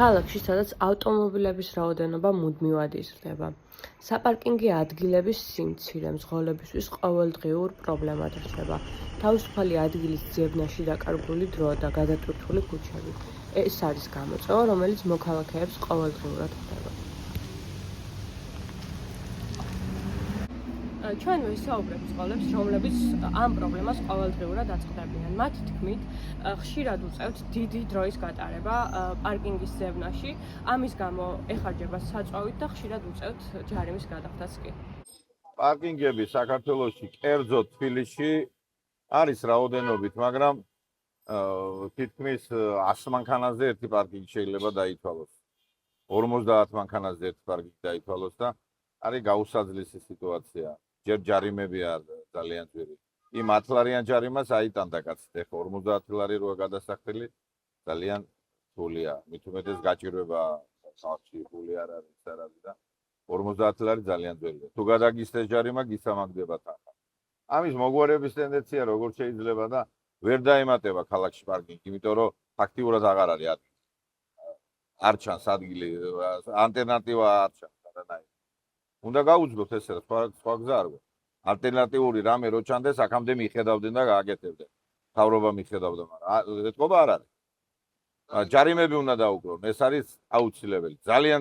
ქალაქში, სადაც ავტომობილების რაოდენობა მუდმივად იზრდება. საპარკინგი ადგილების სიმცირე მძღოლებისთვის ყოველდღიურ პრობლემად რჩება. თავისუფალი ადგილის ძიებნაში დაკარგული დრო და გადატვირთული ქუჩები. ეს არის გამოწვევა, რომელიც მოქალაქეებს ყოველდღიურად ხდება. ჩვენ ვისაუბრებთ სკოლებს, რომლებიც ამ პრობლემას ყოველდღიურად აწყდებიან. მათ თქმით, ხშირად უწევთ დიდი დროის გატარება პარკინგის ძებნაში, ამის გამო ეხარჯება საწვავით და ხშირად უწევთ ჯარიმის გადახდას კი. პარკინგები საქართველოში, კერძოდ თბილისში არის რაოდენობით, მაგრამ თითქმის 100 მანქანაზე ერთი პარკინგი შეიძლება დაითვალოს. 50 მანქანაზე ერთი პარკინგი დაითვალოს და არის გაუსაძლისი სიტუაცია. ჯერ ჯარიმები არ ძალიან ძვირი. იმ 10 ლარიან ჯარიმას აიტანდა კაცს, ეხლა 50 ლარი როა გადასახდელი ძალიან რთულია. მით უმეტეს გაჭირვება ხალხში ფული არ არის და 50 ლარი ძალიან ძვირია. თუ გადაგისცეს ჯარიმა, გისამაგდება თანხა. ამის მოგვარების ტენდენცია როგორც შეიძლება და ვერ დაემატება ქალაქში პარკინგი, იმიტომ რომ ფაქტიურად აღარ არის ადგილი. არ ჩანს ადგილი, ალტერნატივა არ ჩანს არანაირი. უნდა გაუძღოთ ესე სხვა გზა არ გვაქვს. ალტერნატიული რამე რო ჩანდეს, აქამდე მიხედავდნენ და გააკეთებდნენ. მთავრობა მიხედავდა, მაგრამ ეთყობა არ არის. ჯარიმები უნდა დაუკრონ, ეს არის აუცილებელი. ძალიან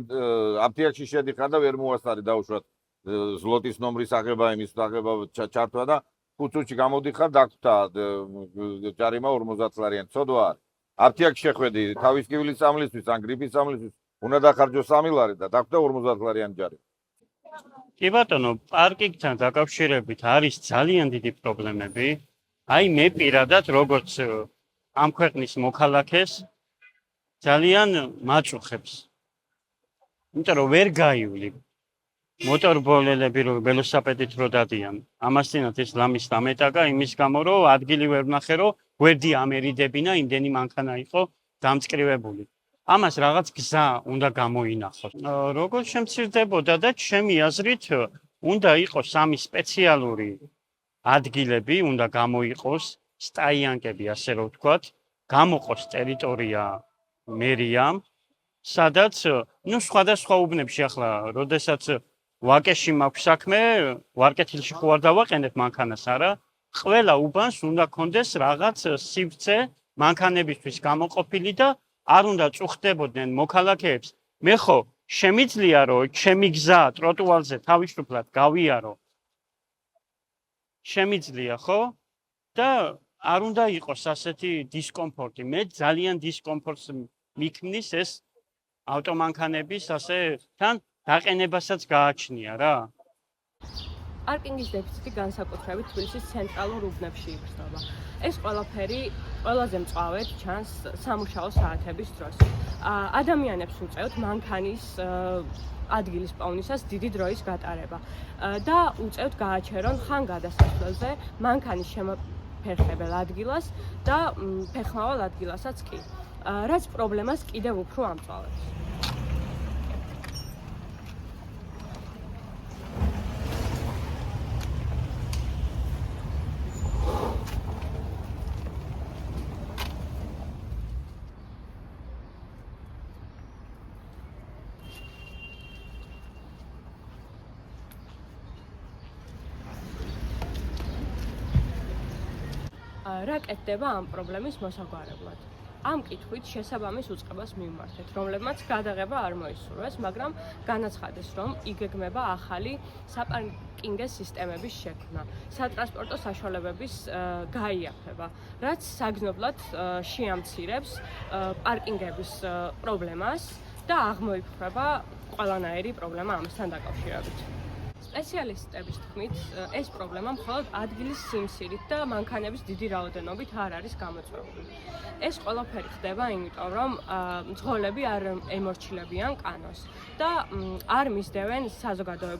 აფთიაქში შედიხარ და ვერ მოასწარი დაუშვათ ზლოტის ნომრის აღება, იმის აღება ჩართვა და 5 წუთში გამოდიხარ, დაგვთა ჯარიმა 50 ლარიანი. ცოდვა არის. აფთიაქში შეხვედი თავის კიბლის სამლისთვის, ან გრიპის სამლისთვის, უნდა დახარჯო 3 ლარი და დაგვთა 50 ლარიანი ჯარიმა. კი ბატონო, პარკინგთან დაკავშირებით არის ძალიან დიდი პრობლემები. აი მე პირადად როგორც ამ ქვეყნის მოქალაქეს ძალიან მაჭუხებს. იმიტომ რომ ვერ გაივლი. მოტორბოლელები რო ველოსიპედით რო დადიან. ამასთანავე ეს ლამის დამეტაკა იმის გამო რომ ადგილი ვერ ვნახე რომ გვერდი ამერიდებინა, იმდენი მანქანა იყო დამწკრივებული. ამას რაღაც გზა უნდა გამოინახოს. როგორ შემცირდებოდა და ჩემი აზრით უნდა იყოს სამი სპეციალური ადგილები, უნდა გამოიყოს სტაიანკები, ასე რომ ვთქვათ, გამოყოს ტერიტორია მერიამ, სადაც სხვადასხვა უბნებში ახლა, როდესაც ვაკეში მაქვს საქმე, ვარკეთილში ხო არ დავაყენებ მანქანას, არა? ყველა უბანს უნდა კონდეს რაღაც სივრცე მანქანებისთვის გამოყოფილი და არ უნდა წუხდებოდნენ მოქალაქეებს. მე ხო შემიძლია რომ ჩემი გზა ტროტუარზე თავისუფლად გავიარო. შემიძლია ხო? და არ უნდა იყოს ასეთი დისკომფორტი. მე ძალიან დისკომფორტს მიქმნის ეს ავტომანქანების ასე თან დაყენებასაც გააჩნია რა. პარკინგის დეფიციტი განსაკუთრებით თბილისის ცენტრალურ უბნებში იგრძნობა. ეს ყველაფერი ყველაზე მწვავედ ჩანს სამუშაო საათების დროს. ადამიანებს უწევთ მანქანის ადგილის პოვნისას დიდი დროის გატარება და უწევთ გააჩერონ ხან გადასასვლელზე მანქანის შემოფერხებელ ადგილას და ფეხმავალ ადგილასაც კი. რაც პრობლემას კიდევ უფრო ამწვავებს. რა კეთდება ამ პრობლემის მოსაგვარებლად? ამ კითხვით შესაბამის უწყებას მივმართეთ, რომლებმაც გადაღება არ მოისურვეს, მაგრამ განაცხადეს, რომ იგეგმება ახალი საპარკინგეს სისტემების შექმნა, სატრანსპორტო საშუალებების გაიაფება, რაც საგრძნობლად შეამცირებს პარკინგების პრობლემას და აღმოიფრება ყველანაირი პრობლემა ამასთან დაკავშირებით. სპეციალისტების თქმით, ეს პრობლემა მხოლოდ ადგილის სიმცირით და მანქანების დიდი რაოდენობით არ არის გამოწვეული. ეს ყველაფერი ხდება იმიტომ, რომ მძღოლები არ ემორჩილებიან კანონს და არ მისდევენ საზოგადოებრივ